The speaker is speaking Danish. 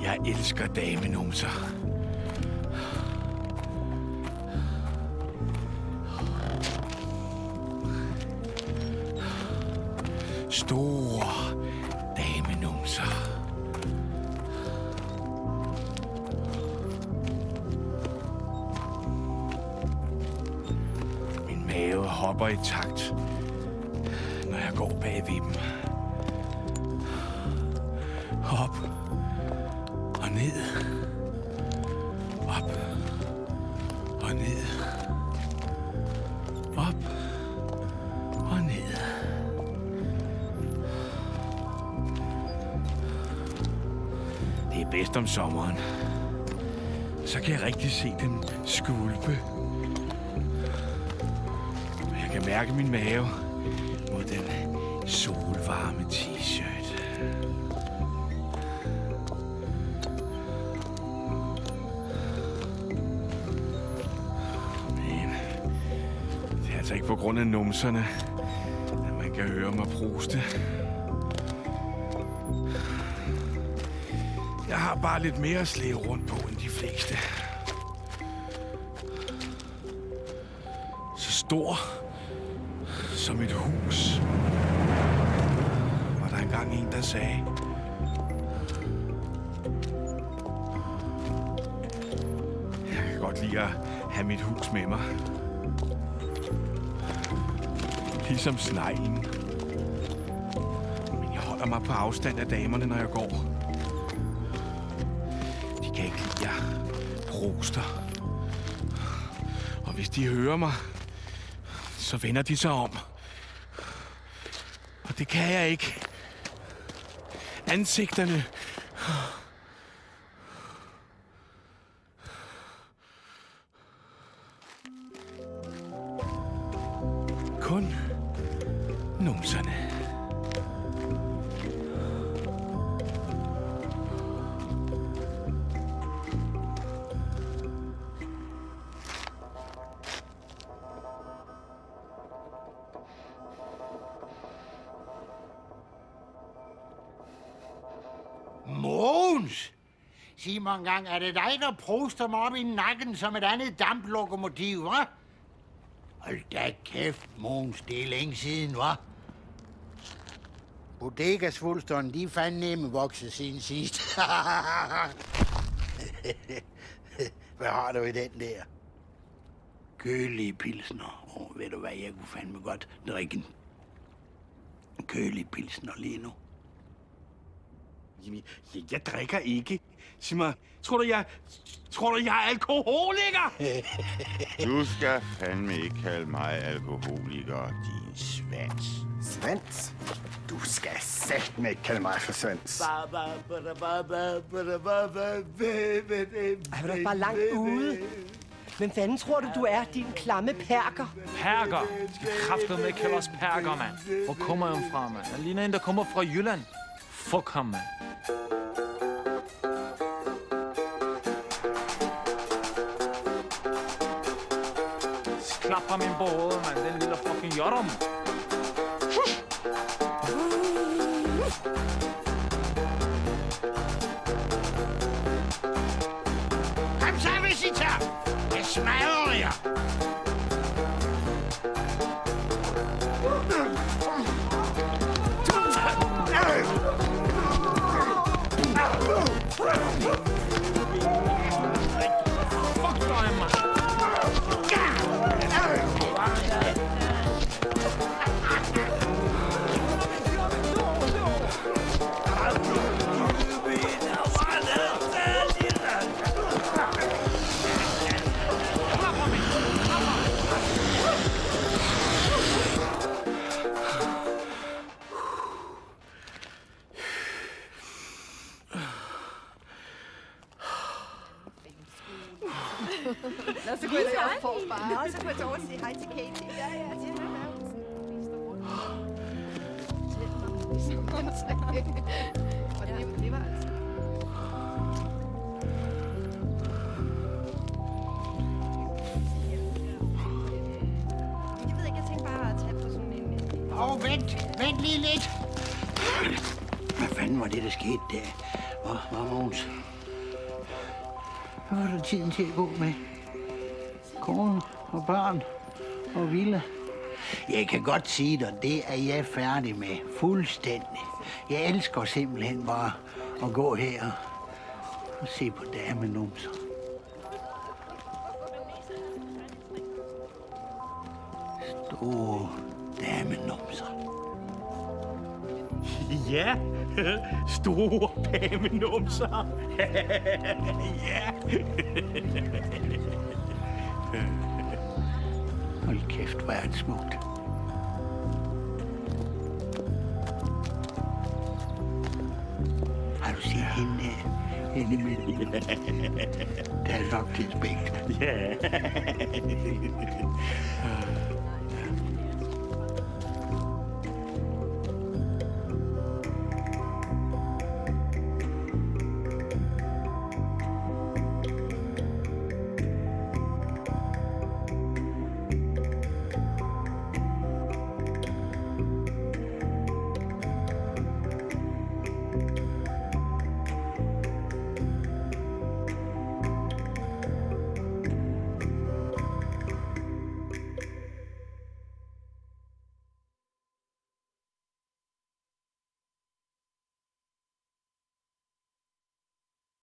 Jeg elsker damenumser. Store damenumser. Min mave hopper i takt, når jeg går bag ved dem. Op og ned. Op og ned. Op og ned. Det er bedst om sommeren. Så kan jeg rigtig se dem skvulpe. Og jeg kan mærke min mave mod den solvarme t-shirt. Men det er altså ikke på grund af numserne, at man kan høre mig proste. Jeg har bare lidt mere at slæve rundt på end de fleste. Så stor som et hus. Var der engang en, der sagde. Jeg kan godt lide at have mit hus med mig. Ligesom sneglen. Men jeg holder mig på afstand af damerne, når jeg går. De kan ikke lide, jeg proster. Og hvis de hører mig, så vender de sig om. Og det kan jeg ikke. Ansigterne. Kun numserne. Mogens! Sig mig engang, er det dig, der proster mig op i nakken som et andet damplokomotiv, hva'? Hold da kæft, Mogens, det er længe siden, hva'? Bodegasvulsterne, de er fandme vokset siden sidst. Hvad har du i den der? Kølige pilsner. Ved du hvad, jeg kunne fandme godt drikke en kølig pilsner lige nu. Jamen, jeg drikker ikke. Sig mig, tror du, jeg er alkoholiker? Du skal fandme ikke kalde mig alkoholiker, din svans. Svans? Du skal satme ikke kalde mig for svans. Ej, var du bare langt ude? Hvem fanden tror du er, din klamme perker? Perker? Kræftet med kalder os perker, mand. Hvor kommer jeg fra, mand? Jeg ligner en, der kommer fra Jylland. Fuck ham, mand. Klapper min båd, mand. Den lille fucking jodder, mand. Kom så, visitor! Jeg smadrer jer! Fuck dig, mand. Nå, så kunne jeg til over og sige hej til Katie. Ja, ja. Og det var altså... Jeg ved ikke, jeg tænkte bare at tage på sådan en... Vent lige lidt. Hvad fanden var det, der skete der? Hvad, Mogens? Hvad var der tiden til at gå med? Kone og børn og Villa. Jeg kan godt sige dig, det er jeg færdig med. Fuldstændig. Jeg elsker simpelthen bare at gå her og se på damenumser. Store damenumser. Ja, store damenumser. Ja. Hold kæft, hvor er det smukt. Har du set hende der? Hende imellem? Der er nok til spægt. Ja.